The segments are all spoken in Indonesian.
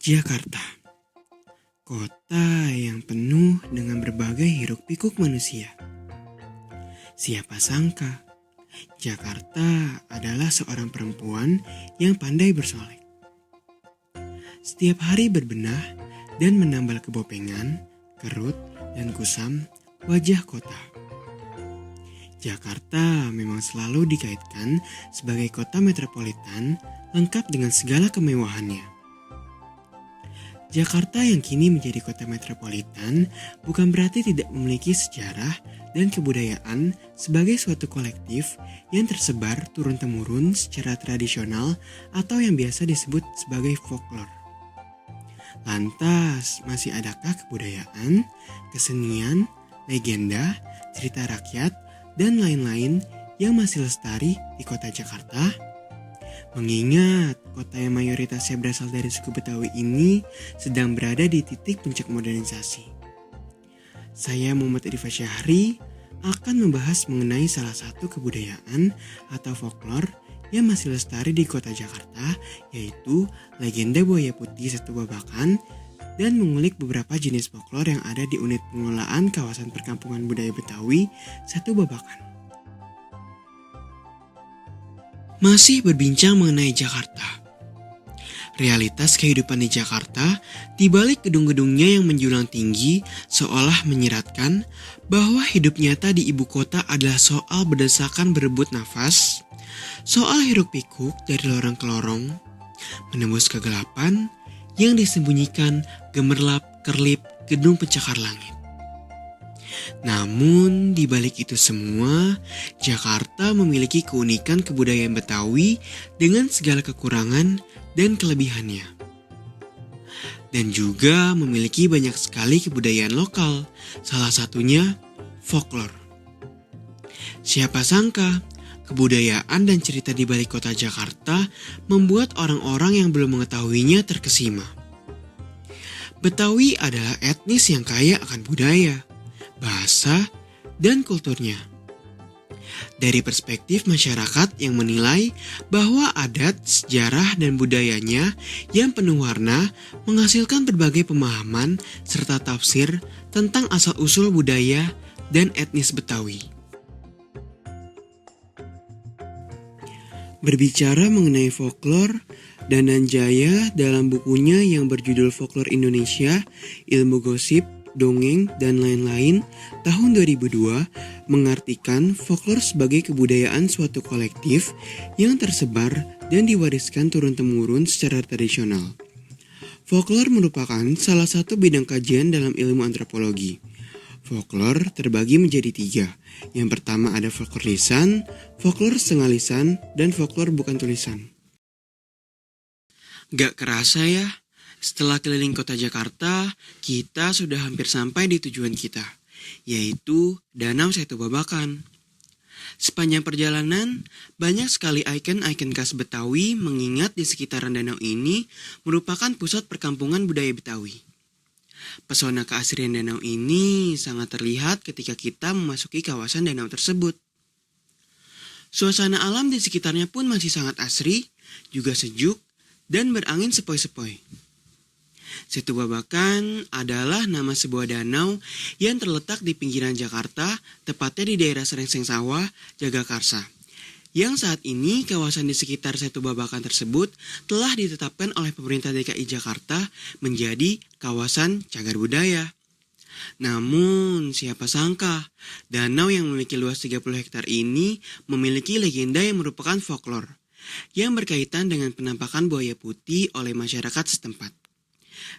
Jakarta, kota yang penuh dengan berbagai hiruk-pikuk manusia. Siapa sangka, Jakarta adalah seorang perempuan yang pandai bersolek. Setiap hari berbenah dan menambal kebopengan, kerut, dan kusam wajah kota. Jakarta memang selalu dikaitkan sebagai kota metropolitan lengkap dengan segala kemewahannya. Jakarta yang kini menjadi kota metropolitan bukan berarti tidak memiliki sejarah dan kebudayaan sebagai suatu kolektif yang tersebar turun-temurun secara tradisional atau yang biasa disebut sebagai folklore. Lantas, masih adakah kebudayaan, kesenian, legenda, cerita rakyat, dan lain-lain yang masih lestari di kota Jakarta? Mengingat kota yang mayoritasnya berasal dari suku Betawi ini sedang berada di titik puncak modernisasi. Saya Muhammad Irfa Syahri akan membahas mengenai salah satu kebudayaan atau folklore yang masih lestari di kota Jakarta, yaitu legenda buaya putih Setu Babakan, dan mengulik beberapa jenis folklore yang ada di unit pengelolaan kawasan perkampungan budaya Betawi Setu Babakan. Masih berbincang mengenai Jakarta. Realitas kehidupan di Jakarta di balik gedung-gedungnya yang menjulang tinggi seolah menyiratkan bahwa hidup nyata di ibu kota adalah soal berdesakan berebut nafas, soal hiruk-pikuk dari lorong ke lorong, menembus kegelapan yang disembunyikan gemerlap kerlip gedung pencakar langit. Namun di balik itu semua, Jakarta memiliki keunikan kebudayaan Betawi dengan segala kekurangan dan kelebihannya. Dan juga memiliki banyak sekali kebudayaan lokal, salah satunya folklore. Siapa sangka, kebudayaan dan cerita di balik kota Jakarta membuat orang-orang yang belum mengetahuinya terkesima. Betawi adalah etnis yang kaya akan budaya, bahasa, dan kulturnya. Dari perspektif masyarakat yang menilai bahwa adat, sejarah, dan budayanya yang penuh warna menghasilkan berbagai pemahaman serta tafsir tentang asal-usul budaya dan etnis Betawi. Berbicara mengenai folklore, Dananjaya dalam bukunya yang berjudul Folklore Indonesia, Ilmu Gosip, Dongeng, dan lain-lain tahun 2002 mengartikan folklore sebagai kebudayaan suatu kolektif yang tersebar dan diwariskan turun-temurun secara tradisional. Folklore merupakan salah satu bidang kajian dalam ilmu antropologi. Folklore terbagi menjadi 3. Yang pertama ada folklore lisan, folklore setengah lisan, dan folklore bukan tulisan. Gak kerasa ya, setelah keliling kota Jakarta, kita sudah hampir sampai di tujuan kita, yaitu Danau Setu Babakan. Sepanjang perjalanan, banyak sekali ikon-ikon khas Betawi mengingat di sekitaran danau ini merupakan pusat perkampungan budaya Betawi. Pesona keasrian danau ini sangat terlihat ketika kita memasuki kawasan danau tersebut. Suasana alam di sekitarnya pun masih sangat asri, juga sejuk, dan berangin sepoi-sepoi. Setu Babakan adalah nama sebuah danau yang terletak di pinggiran Jakarta, tepatnya di daerah Serengseng Sawah, Jagakarsa. Yang saat ini kawasan di sekitar Setu Babakan tersebut telah ditetapkan oleh pemerintah DKI Jakarta menjadi kawasan cagar budaya. Namun siapa sangka, danau yang memiliki luas 30 hektar ini memiliki legenda yang merupakan folklore, yang berkaitan dengan penampakan buaya putih oleh masyarakat setempat.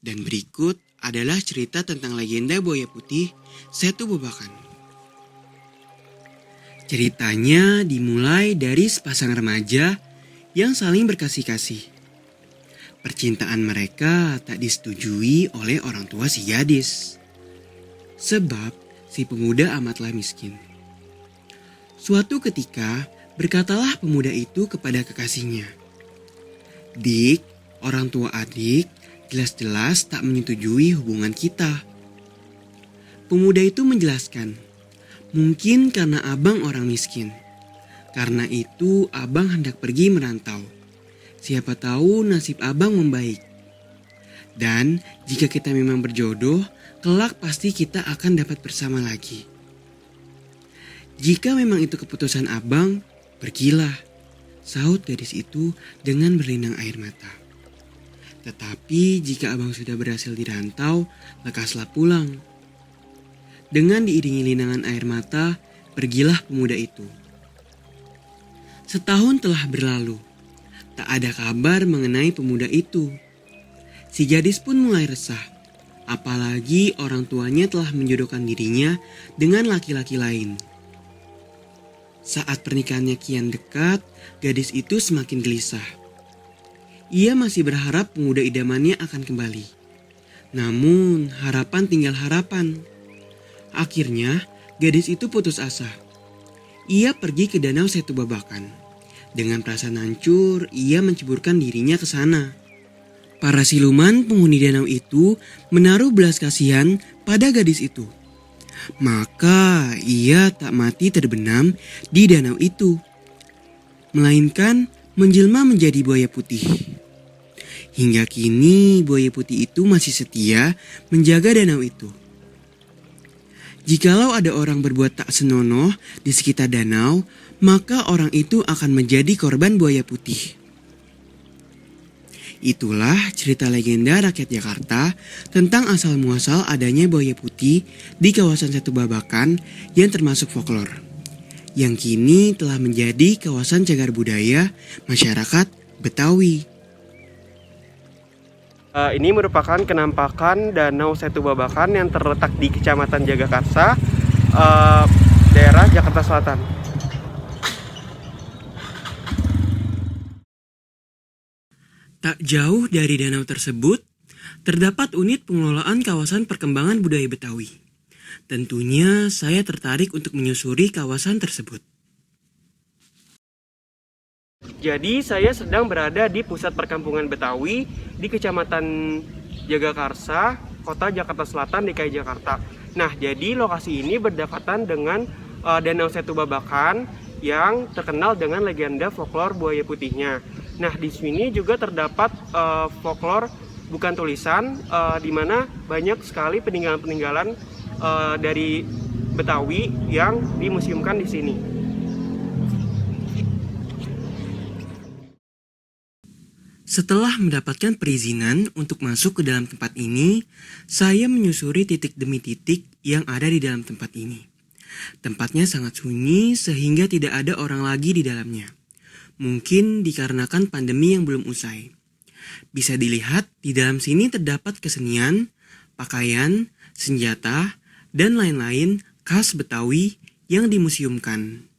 Dan berikut adalah cerita tentang legenda buaya putih Setu Babakan. Ceritanya dimulai dari sepasang remaja yang saling berkasih-kasih. Percintaan mereka tak disetujui oleh orang tua si gadis, sebab si pemuda amatlah miskin. Suatu ketika, berkatalah pemuda itu kepada kekasihnya, "Dik, orang tua adik jelas-jelas tak menyetujui hubungan kita." Pemuda itu menjelaskan, "Mungkin karena abang orang miskin. Karena itu abang hendak pergi merantau. Siapa tahu nasib abang membaik." Dan jika kita memang berjodoh, kelak pasti kita akan dapat bersama lagi. Jika memang itu keputusan abang, pergilah, sahut gadis itu dengan berlinang air mata. Tetapi jika abang sudah berhasil dirantau, lekaslah pulang. Dengan diiringi linangan air mata, pergilah pemuda itu. Setahun telah berlalu, tak ada kabar mengenai pemuda itu. Si gadis pun mulai resah, apalagi orang tuanya telah menjodohkan dirinya dengan laki-laki lain. Saat pernikahannya kian dekat, gadis itu semakin gelisah. Ia masih berharap pemuda idamannya akan kembali. Namun, harapan tinggal harapan. Akhirnya, gadis itu putus asa. Ia pergi ke Danau Setu Babakan. Dengan perasaan hancur, ia menceburkan dirinya ke sana. Para siluman penghuni danau itu menaruh belas kasihan pada gadis itu. Maka ia tak mati terbenam di danau itu, melainkan menjelma menjadi buaya putih. Hingga kini buaya putih itu masih setia menjaga danau itu. Jikalau ada orang berbuat tak senonoh di sekitar danau, maka orang itu akan menjadi korban buaya putih. Itulah cerita legenda rakyat Jakarta tentang asal-muasal adanya buaya putih di kawasan Setu Babakan yang termasuk folklor, yang kini telah menjadi kawasan cagar budaya masyarakat Betawi. Ini merupakan kenampakan Danau Setu Babakan yang terletak di Kecamatan Jagakarsa, daerah Jakarta Selatan. Tak jauh dari danau tersebut, terdapat unit pengelolaan kawasan perkembangan budaya Betawi. Tentunya saya tertarik untuk menyusuri kawasan tersebut. Jadi saya sedang berada di pusat perkampungan Betawi di Kecamatan Jagakarsa, Kota Jakarta Selatan, DKI Jakarta. Nah, jadi lokasi ini berdekatan dengan Danau Setu Babakan yang terkenal dengan legenda folklor buaya putihnya. Nah, di sini juga terdapat folklor bukan tulisan, di mana banyak sekali peninggalan-peninggalan dari Betawi yang dimuseumkan di sini. Setelah mendapatkan perizinan untuk masuk ke dalam tempat ini, saya menyusuri titik demi titik yang ada di dalam tempat ini. Tempatnya sangat sunyi sehingga tidak ada orang lagi di dalamnya. Mungkin dikarenakan pandemi yang belum usai. Bisa dilihat di dalam sini terdapat kesenian, pakaian, senjata, dan lain-lain khas Betawi yang dimuseumkan.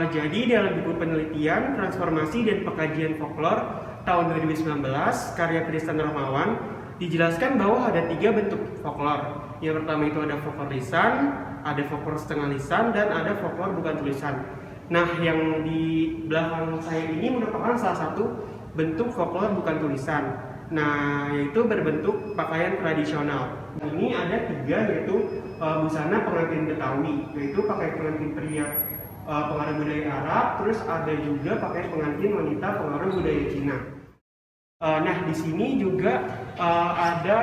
Jadi dalam buku penelitian, transformasi dan pengkajian folklor tahun 2019 karya Tristan Romawan dijelaskan bahwa ada 3 bentuk folklor. Yang pertama itu ada folklor lisan, ada folklor setengah lisan, dan ada folklor bukan tulisan. Nah, yang di belakang saya ini merupakan salah satu bentuk folklor bukan tulisan. Nah, yaitu berbentuk pakaian tradisional. Ini ada 3, yaitu busana pengantin Betawi, yaitu pakai pengantin pria pengaruh budaya Arab, terus ada juga pakai pengantin wanita pengaruh budaya Cina. Nah, di sini juga ada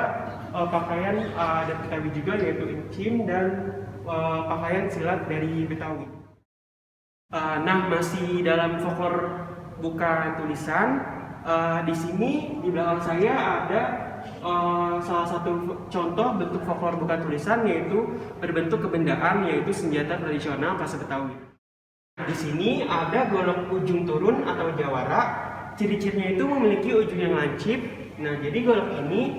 pakaian adat Betawi juga, yaitu encim dan pakaian silat dari Betawi. Nah, masih dalam folklor bukan tulisan, di sini di belakang saya ada salah satu contoh bentuk folklor bukan tulisan, yaitu berbentuk kebendaan, yaitu senjata tradisional khas Betawi. Di sini ada golok ujung turun atau jawara. Ciri-cirinya itu memiliki ujung yang lancip. Nah, jadi golok ini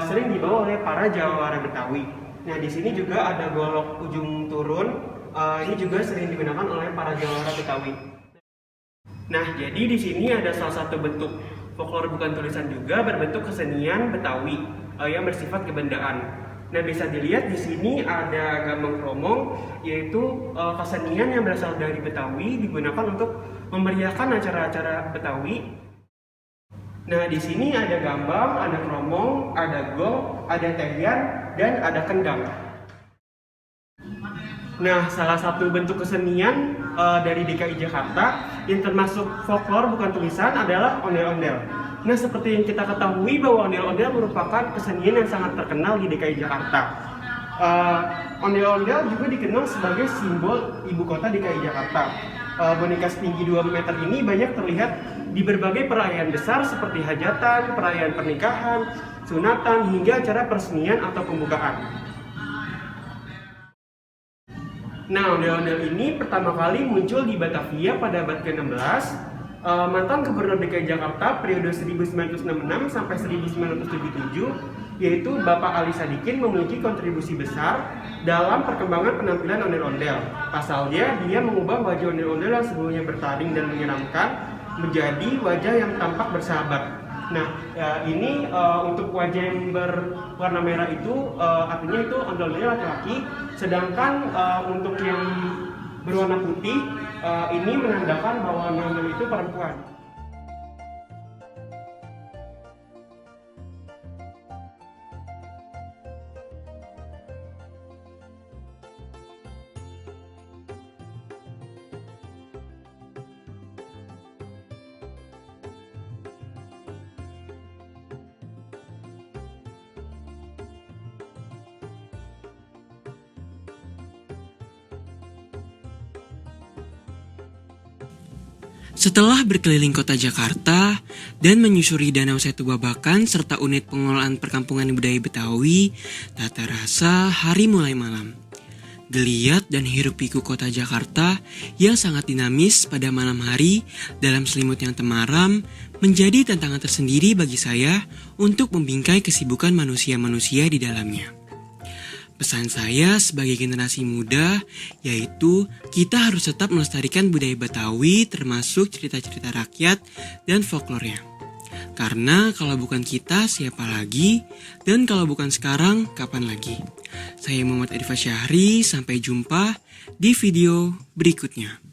sering dibawa oleh para jawara Betawi. Nah, di sini juga ada golok ujung turun. Ini juga sering digunakan oleh para jawara Betawi. Nah, jadi di sini ada salah satu bentuk folklor bukan tulisan juga berbentuk kesenian Betawi yang bersifat kebendaan. Nah, bisa dilihat di sini ada gambang kromong, yaitu kesenian yang berasal dari Betawi digunakan untuk memeriahkan acara-acara Betawi. Nah, di sini ada gambang, ada kromong, ada gong, ada tarian, dan ada kendang. Nah, salah satu bentuk kesenian dari DKI Jakarta yang termasuk folklor bukan tulisan adalah ondel-ondel. Nah, seperti yang kita ketahui bahwa ondel-ondel merupakan kesenian yang sangat terkenal di DKI Jakarta. Ondel-ondel juga dikenal sebagai simbol ibu kota DKI Jakarta. Boneka setinggi 2 meter ini banyak terlihat di berbagai perayaan besar seperti hajatan, perayaan pernikahan, sunatan, hingga acara peresmian atau pembukaan. Nah, ondel-ondel ini pertama kali muncul di Batavia pada abad ke-16. Mantan Gubernur DKI Jakarta periode 1966 sampai 1977, yaitu Bapak Ali Sadikin, memiliki kontribusi besar dalam perkembangan penampilan ondel-ondel. Pasalnya, dia mengubah wajah ondel-ondel yang sebelumnya bertaring dan menyeramkan menjadi wajah yang tampak bersahabat. Nah, ini untuk wajah yang berwarna merah itu artinya itu ondel-ondel laki-laki, sedangkan untuk yang berwarna putih ini menandakan bahwa ondel-ondel itu perempuan. Setelah berkeliling kota Jakarta dan menyusuri Danau Setu Babakan serta unit pengelolaan perkampungan budaya Betawi, tak terasa hari mulai malam. Geliat dan hiruk-pikuk kota Jakarta yang sangat dinamis pada malam hari dalam selimut yang temaram menjadi tantangan tersendiri bagi saya untuk membingkai kesibukan manusia-manusia di dalamnya. Pesan saya sebagai generasi muda yaitu kita harus tetap melestarikan budaya Betawi termasuk cerita-cerita rakyat dan folklornya. Karena kalau bukan kita siapa lagi, dan kalau bukan sekarang kapan lagi. Saya Muhammad Arifah Syahri, sampai jumpa di video berikutnya.